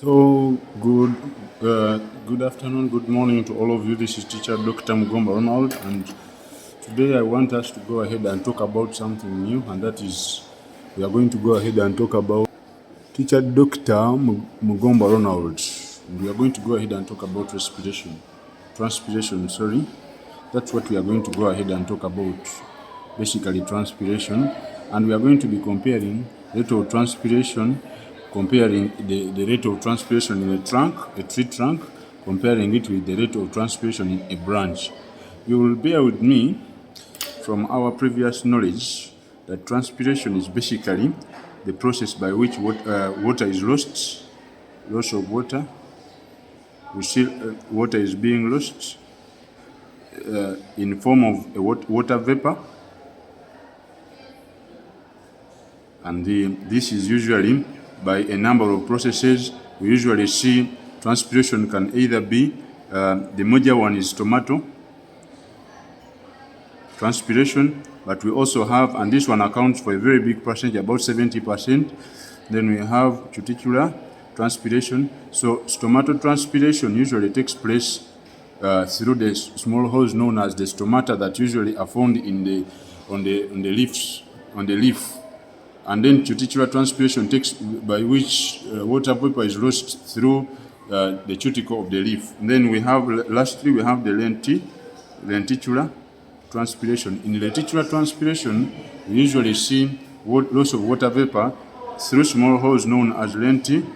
So good afternoon, good morning to all of you. This is teacher Dr. Mugomba Ronald, and today I want us to go ahead and talk about something new, and that is we are going to go ahead and talk about teacher Dr. Mugomba Ronald. And we are going to go ahead and talk about transpiration. Sorry, that's what we are going to go ahead and talk about. Basically, transpiration, and we are going to be comparing rate of transpiration. Comparing the rate of transpiration in a tree trunk, comparing it with the rate of transpiration in a branch. You will bear with me from our previous knowledge that transpiration is basically the process by which water is loss of water. We see water is being lost in form of a water vapor, and this is usually by a number of processes. We usually see transpiration can either be, the major one is tomato transpiration, but we also have, and this one accounts for a very big percentage, about 70%. Then we have cuticular transpiration. So stomatotranspiration usually takes place through the small holes known as the stomata that usually are found on the leaf. And then cuticular transpiration takes by which water vapor is lost through the cuticle of the leaf. And then lastly we have the lenticular transpiration. In lenticular transpiration, we usually see loss of water vapor through small holes known as lenticels,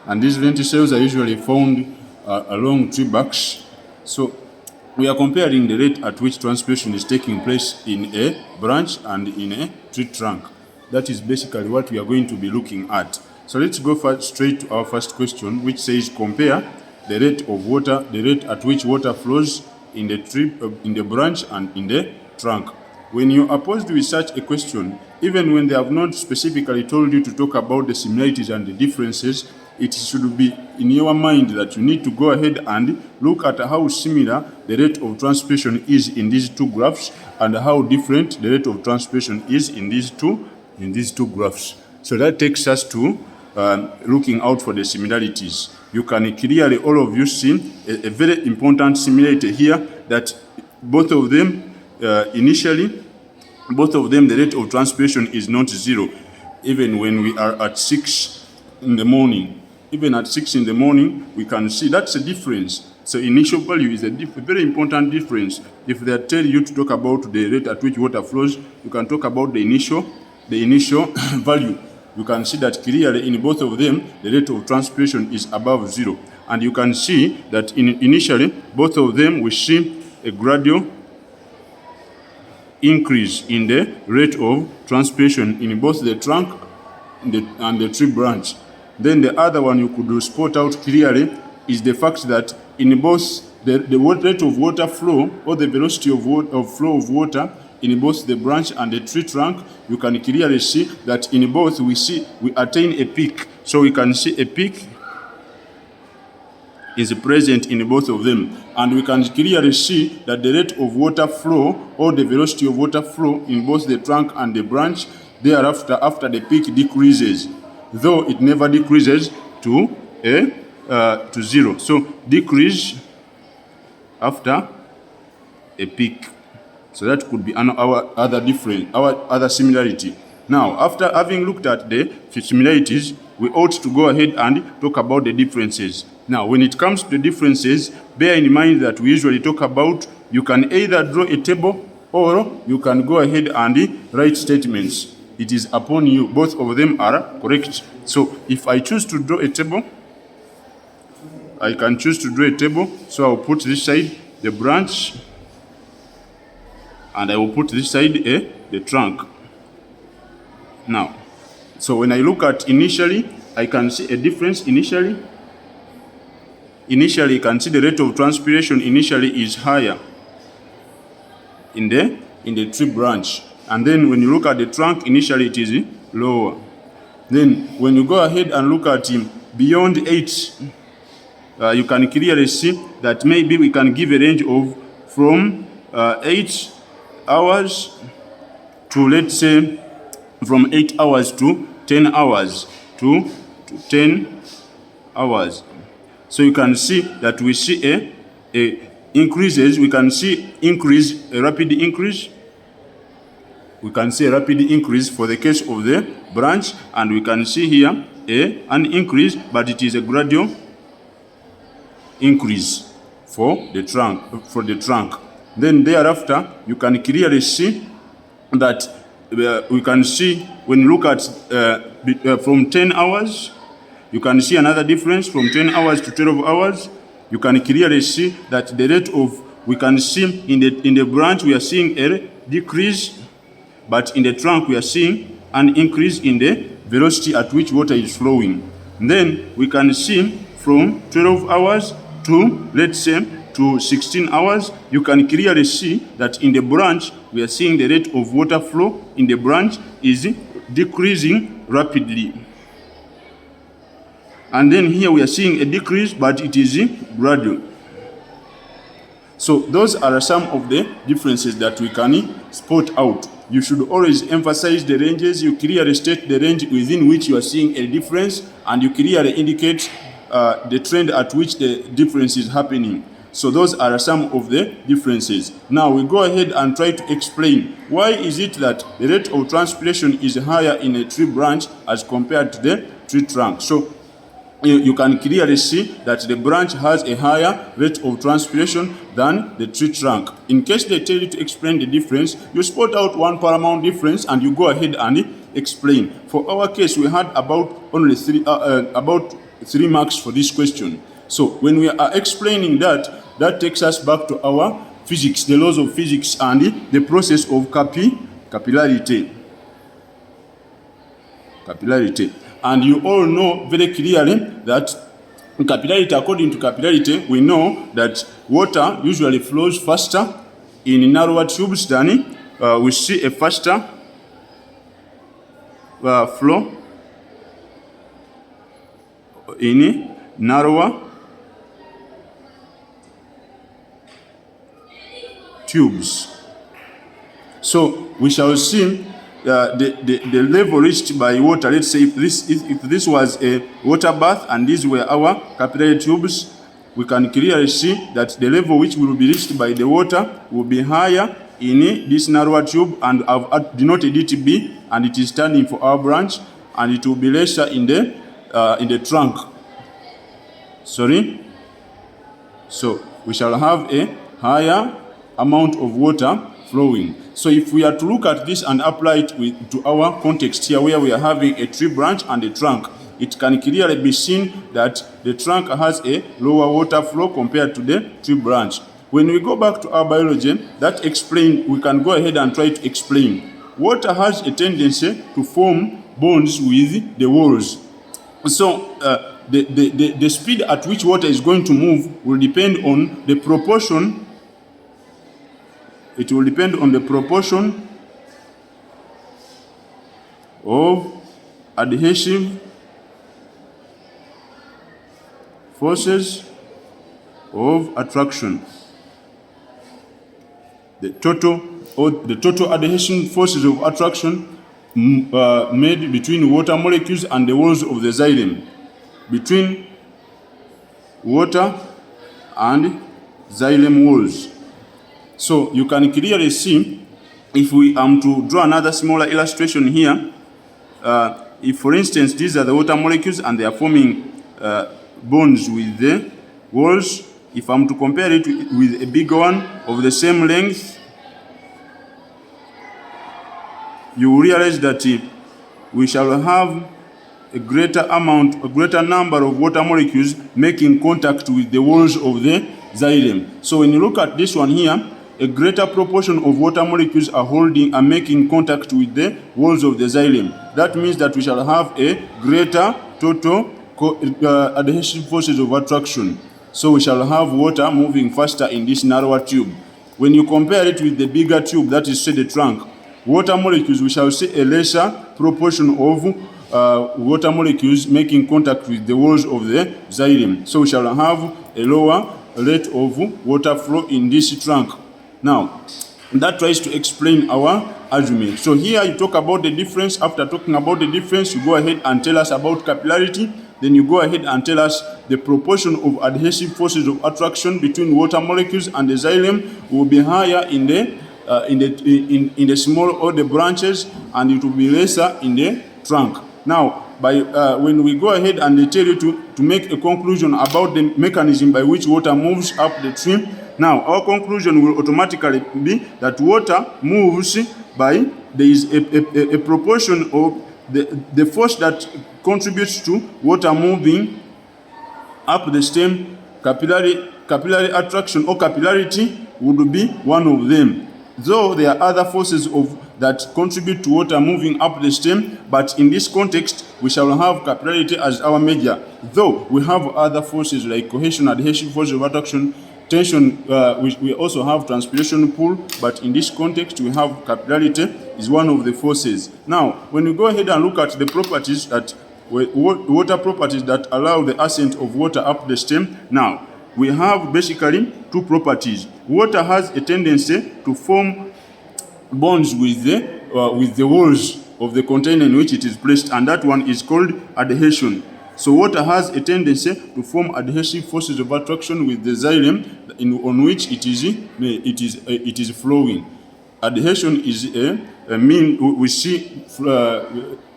and these lenticels are usually found along tree barks. So we are comparing the rate at which transpiration is taking place in a branch and in a tree trunk. That is basically what we are going to be looking at. So let's go straight to our first question, which says compare the rate at which water flows in the branch and in the trunk. When you are posed with such a question, even when they have not specifically told you to talk about the similarities and the differences, it should be in your mind that you need to go ahead and look at how similar the rate of transpiration is in these two graphs and how different the rate of transpiration is in these two graphs. So that takes us to looking out for the similarities. You can clearly, all of you, see a very important similarity here, that both of them the rate of transpiration is not zero, even when we are at 6 in the morning. Even at 6 in the morning, we can see that's a difference. So initial value is a very important difference. If they tell you to talk about the rate at which water flows, you can talk about the initial value. You can see that clearly in both of them, the rate of transpiration is above zero. And you can see that initially, both of them, we see a gradual increase in the rate of transpiration in both the trunk and the tree branch. Then the other one you could spot out clearly is the fact that in both the rate of water flow, or the velocity of flow of water in both the branch and the tree trunk, you can clearly see that in both we attain a peak. So we can see a peak is present in both of them, and we can clearly see that the rate of water flow, or the velocity of water flow in both the trunk and the branch, thereafter, after the peak, decreases, though it never decreases to zero. So decrease after a peak. So that could be our other similarity. Now, after having looked at the similarities, we ought to go ahead and talk about the differences. Now, when it comes to the differences, bear in mind that we usually talk about, you can either draw a table or you can go ahead and write statements. It is upon you. Both of them are correct. So if I choose to draw a table, I can choose to draw a table. So I'll put this side the branch, and I will put this side the trunk. Now, so when I look at initially, I can see a difference initially. Initially, you can see the rate of transpiration initially is higher in the tree branch. And then when you look at the trunk, initially it is lower. Then when you go ahead and look at beyond 8, you can clearly see that maybe we can give a range of from 8 hours to, let's say, from 8 hours to 10 hours to to 10 hours. So you can see that we see a increases. We can see a rapid increase. We can see a rapid increase for the case of the branch, and we can see here an increase, but it is a gradual increase for the trunk. Then thereafter, you can clearly see that we can see when you look at from 10 hours, you can see another difference from 10 hours to 12 hours. You can clearly see that the rate of, we can see in the branch we are seeing a decrease, but in the trunk we are seeing an increase in the velocity at which water is flowing. And then we can see from 12 hours to, let's say, to 16 hours, you can clearly see that in the branch we are seeing the rate of water flow in the branch is decreasing rapidly. And then here we are seeing a decrease, but it is gradual. So those are some of the differences that we can spot out. You should always emphasize the ranges. You clearly state the range within which you are seeing a difference, and you clearly indicate the trend at which the difference is happening. So those are some of the differences. Now we go ahead and try to explain why is it that the rate of transpiration is higher in a tree branch as compared to the tree trunk. So you can clearly see that the branch has a higher rate of transpiration than the tree trunk. In case they tell you to explain the difference, you spot out one paramount difference and you go ahead and explain. For our case, we had about only about 3 marks for this question. So when we are explaining that takes us back to our physics, the laws of physics, and the process of capillarity. And you all know very clearly that capillarity, according to capillarity, we know that water usually flows faster in narrower tubes than we see a faster flow in narrower tubes. So we shall see the level reached by water. Let's say if this was a water bath and these were our capillary tubes, we can clearly see that the level which will be reached by the water will be higher in this narrower tube, and I've denoted it B, and it is standing for our branch, and it will be lesser in the trunk. Sorry. So we shall have a higher amount of water flowing. So if we are to look at this and apply it to our context here, where we are having a tree branch and a trunk, it can clearly be seen that the trunk has a lower water flow compared to the tree branch. When we go back to our biology, we can go ahead and try to explain. Water has a tendency to form bonds with the walls. So the speed at which water is going to move will depend on the proportion. It will depend on the proportion of adhesive forces of attraction. The total adhesion forces of attraction made between water molecules and the walls of the xylem. Between water and xylem walls. So you can clearly see, if we to draw another smaller illustration here, if for instance these are the water molecules and they are forming bonds with the walls, if I'm to compare it with a bigger one of the same length, you will realize that we shall have a greater number of water molecules making contact with the walls of the xylem. So when you look at this one here, a greater proportion of water molecules are making contact with the walls of the xylem. That means that we shall have a greater total adhesive forces of attraction. So we shall have water moving faster in this narrower tube. When you compare it with the bigger tube, that is say the trunk, water molecules, we shall see a lesser proportion of water molecules making contact with the walls of the xylem. So we shall have a lower rate of water flow in this trunk. Now, that tries to explain our argument. So here you talk about the difference. After talking about the difference, you go ahead and tell us about capillarity, then you go ahead and tell us the proportion of adhesive forces of attraction between water molecules and the xylem will be higher in the small or the branches, and it will be lesser in the trunk. Now, when we go ahead and they tell you to make a conclusion about the mechanism by which water moves up the tree, now our conclusion will automatically be that water moves by, there is a proportion of the force that contributes to water moving up the stem. Capillary attraction or capillarity would be one of them. Though there are other forces that contribute to water moving up the stem, but in this context, we shall have capillarity as our major. Though we have other forces like cohesion, adhesion, force of attraction, tension, we also have transpiration pull, but in this context, we have capillarity is one of the forces. Now, when we go ahead and look at the properties that water properties that allow the ascent of water up the stem, now we have basically two properties. Water has a tendency to form bonds with the walls of the container in which it is placed, and that one is called adhesion. So water has a tendency to form adhesive forces of attraction with the xylem on which it is flowing. Adhesion is a mean we see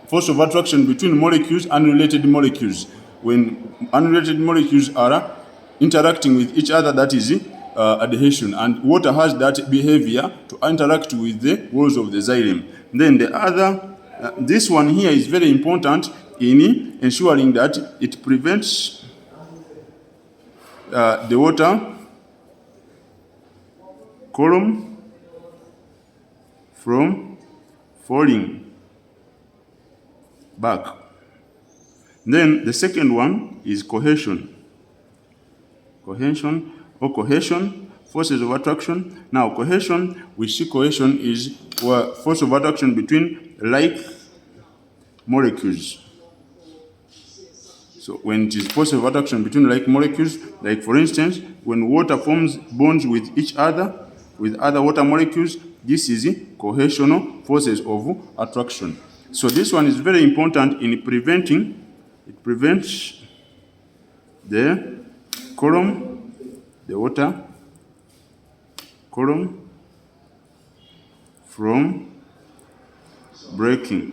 force of attraction between molecules, unrelated molecules. When unrelated molecules are interacting with each other, that is adhesion, and water has that behavior to interact with the walls of the xylem. Then the other, this one here is very important in ensuring that it prevents the water column from falling back. Then the second one is cohesion. Cohesion, forces of attraction. Now, cohesion, we see cohesion is force of attraction between like molecules. So when it is force of attraction between like molecules, like for instance, when water forms bonds with each other, with other water molecules, this is cohesional forces of attraction. So this one is very important in preventing, it prevents the column, the water column from breaking.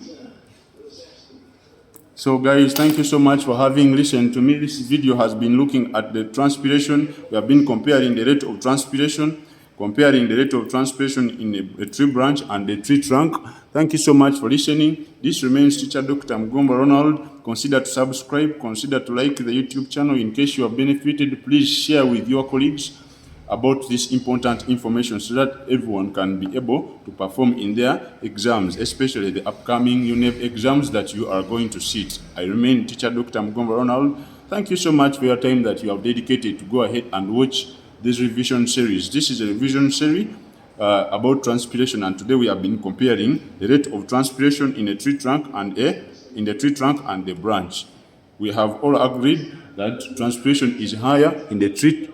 So guys, thank you so much for having listened to me. This video has been looking at the transpiration. We have been comparing the rate of transpiration, in a tree branch and the tree trunk. Thank you so much for listening. This remains Teacher Dr. Mugomba Ronald. Consider to subscribe, consider to like the YouTube channel. In case you have benefited, please share with your colleagues about this important information so that everyone can be able to perform in their exams, especially the upcoming UNEV exams that you are going to sit. I remain Teacher Dr. Mugomba Ronald. Thank you so much for your time that you have dedicated to go ahead and watch this revision series. This is a revision series about transpiration, and today we have been comparing the rate of transpiration in a tree trunk and the branch. We have all agreed that transpiration is higher in the tree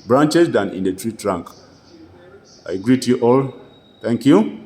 branches than in the tree trunk. I greet you all. Thank you.